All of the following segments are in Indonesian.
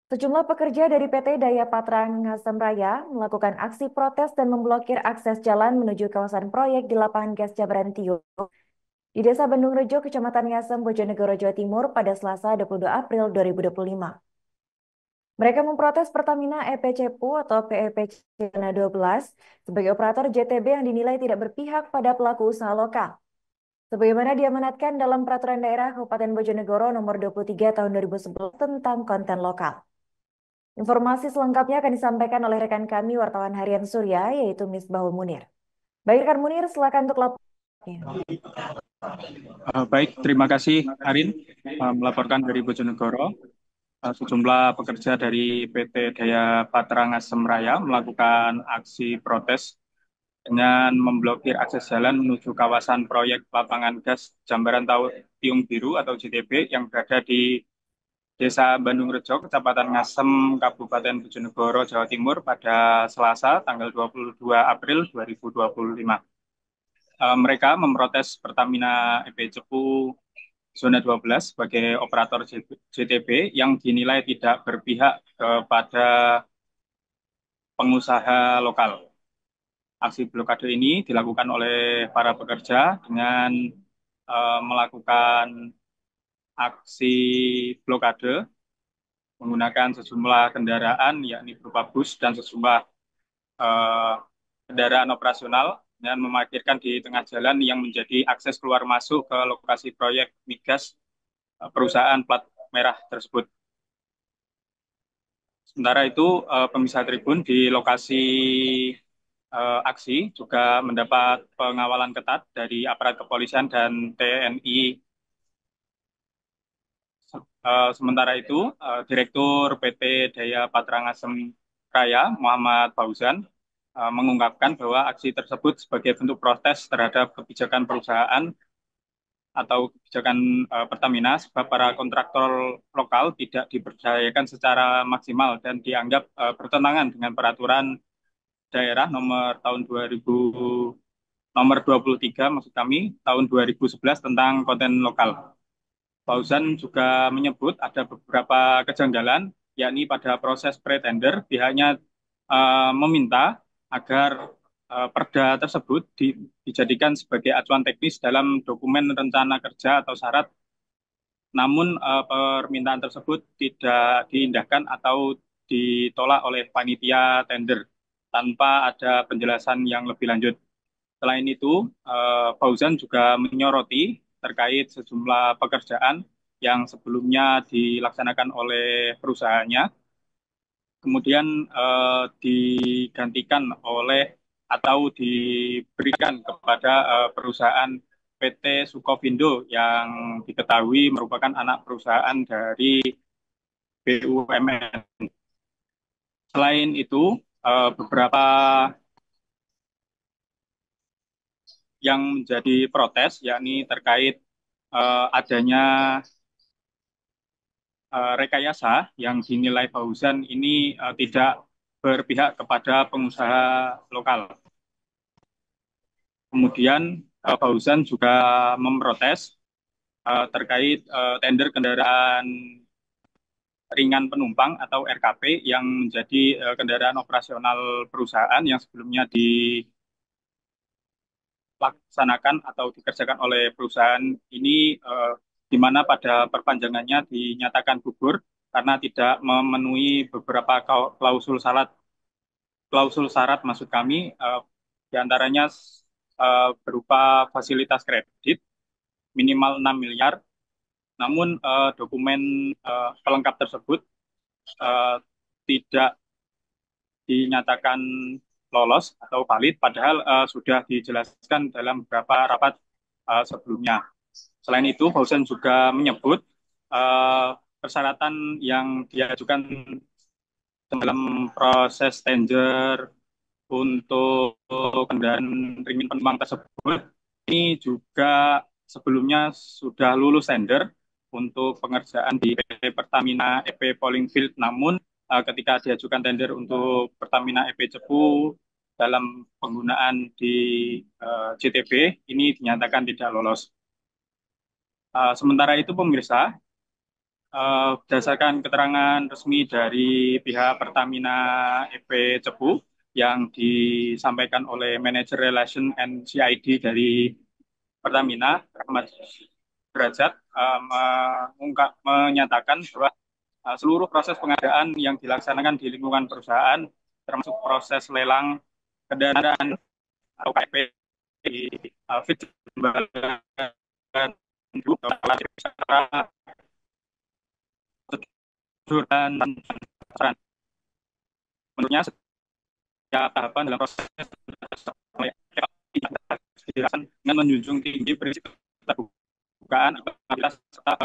Sejumlah pekerja dari PT Daya Patra Ngasem Raya melakukan aksi protes dan memblokir akses jalan menuju kawasan proyek di lapangan gas Jabarantium di Desa Bandung Rejo, Kecamatan Ngasem, Bojonegoro, Jawa Timur pada Selasa 22 April 2025. Mereka memprotes Pertamina EP Cepu atau PEP Cina 12 sebagai operator JTB yang dinilai tidak berpihak pada pelaku usaha lokal. Sebagaimana diamanatkan dalam Peraturan Daerah Kabupaten Bojonegoro Nomor 23 Tahun 2011 tentang konten lokal. Informasi selengkapnya akan disampaikan oleh rekan kami wartawan harian Surya, yaitu Misbahul Munir. Baik, rekan Munir, silakan untuk laporannya. Baik, terima kasih Arin melaporkan dari Bojonegoro. Sejumlah pekerja dari PT Daya Patra Ngasem Raya melakukan aksi protes dengan memblokir akses jalan menuju kawasan proyek lapangan gas Jambaran Tiung Biru atau JTB yang berada di Desa Bandung Rejo, Kecamatan Ngasem, Kabupaten Bojonegoro, Jawa Timur pada Selasa tanggal 22 April 2025. Mereka memprotes Pertamina EP Cepu Zona 12 sebagai operator JTB yang dinilai tidak berpihak kepada pengusaha lokal. Aksi blokade ini dilakukan oleh para pekerja dengan melakukan aksi blokade menggunakan sejumlah kendaraan, yakni berupa bus dan sejumlah eh, kendaraan operasional dan memarkirkan di tengah jalan yang menjadi akses keluar masuk ke lokasi proyek migas perusahaan plat merah tersebut. Sementara itu, pemisah tribun di lokasi aksi juga mendapat pengawalan ketat dari aparat kepolisian dan TNI. Sementara itu, Direktur PT Daya Patra Ngasem Raya, Muhammad Fauzan, mengungkapkan bahwa aksi tersebut sebagai bentuk protes terhadap kebijakan perusahaan atau kebijakan Pertamina sebab para kontraktor lokal tidak diberdayakan secara maksimal dan dianggap bertentangan dengan peraturan daerah nomor 23 maksud kami tahun 2011 tentang konten lokal. Fauzan juga menyebut ada beberapa kejanggalan, yakni pada proses pre-tender pihaknya meminta agar perda tersebut dijadikan sebagai acuan teknis dalam dokumen rencana kerja atau syarat, namun permintaan tersebut tidak diindahkan atau ditolak oleh panitia tender tanpa ada penjelasan yang lebih lanjut. Selain itu, Fauzan juga menyoroti terkait sejumlah pekerjaan yang sebelumnya dilaksanakan oleh perusahaannya, kemudian digantikan oleh atau diberikan kepada perusahaan PT Sukovindo yang diketahui merupakan anak perusahaan dari BUMN. Selain itu, beberapa yang menjadi protes, yakni terkait adanya rekayasa yang dinilai Fauzan ini tidak berpihak kepada pengusaha lokal. Kemudian Fauzan juga memprotes terkait tender kendaraan ringan penumpang atau RKP yang menjadi kendaraan operasional perusahaan yang sebelumnya dilaksanakan atau dikerjakan oleh perusahaan ini, di mana pada perpanjangannya dinyatakan gugur karena tidak memenuhi beberapa klausul syarat maksud kami, diantaranya berupa fasilitas kredit minimal 6 miliar, namun dokumen pelengkap tersebut eh, tidak dinyatakan lolos atau valid, padahal sudah dijelaskan dalam beberapa rapat sebelumnya. Selain itu, Fauzan juga menyebut eh, persyaratan yang diajukan dalam proses tender untuk kendaraan ringin penumpang tersebut ini juga sebelumnya sudah lulus tender untuk pengerjaan di PT Pertamina EP Polling Field, namun ketika diajukan tender untuk Pertamina EP Cepu dalam penggunaan di JTB ini dinyatakan tidak lolos. Sementara itu pemirsa, berdasarkan keterangan resmi dari pihak Pertamina EP Cepu yang disampaikan oleh Manager Relation and CID dari Pertamina, Ahmad Derajat, menyatakan bahwa seluruh proses pengadaan yang dilaksanakan di lingkungan perusahaan, termasuk proses lelang kendaraan atau KP, fit dan menurutnya setiap tahapan dalam proses dengan menjunjung tinggi prinsip keterbukaan, akuntabilitas, serta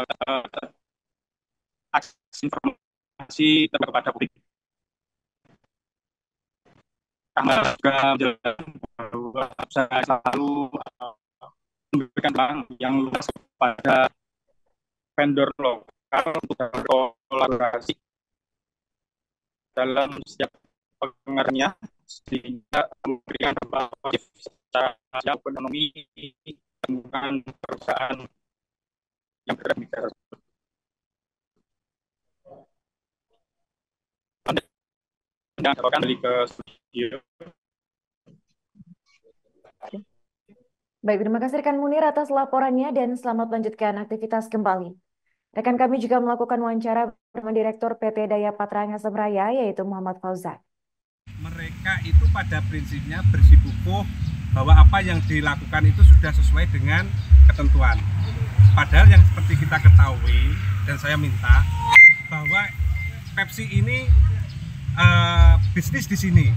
akses informasi kepada publik. Kami juga menjelaskan bahwa saya selalu memberikan bank yang luas kepada vendor lokal untuk berkolaborasi dalam setiap pengernya, sehingga memberikan dampak secara ekonomi dengan perusahaan yang berada di negara tersebut. Anda dapat kembali ke studio. Baik, terima kasih rekan Munir atas laporannya dan selamat melanjutkan aktivitas kembali. Rekan kami juga melakukan wawancara bersama Direktur PT Daya Patra Ngasem Raya, yaitu Muhammad Fauzan. Mereka itu pada prinsipnya bersikukuh bahwa apa yang dilakukan itu sudah sesuai dengan ketentuan. Padahal yang seperti kita ketahui dan saya minta bahwa Pepsi ini bisnis di sini,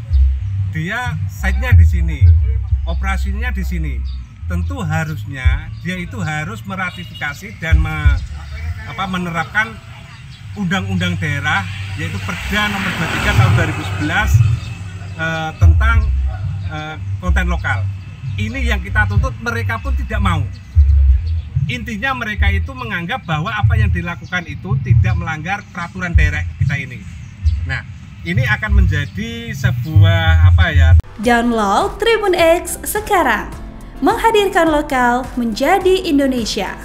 dia site-nya di sini, operasinya di sini. Tentu harusnya dia itu harus meratifikasi dan menerapkan undang-undang daerah, yaitu Perda nomor 23 tahun 2011 tentang konten lokal. Ini yang kita tuntut, mereka pun tidak mau. Intinya mereka itu menganggap bahwa apa yang dilakukan itu tidak melanggar peraturan daerah kita ini. Nah, ini akan menjadi sebuah Download Tribun X sekarang, menghadirkan lokal menjadi Indonesia.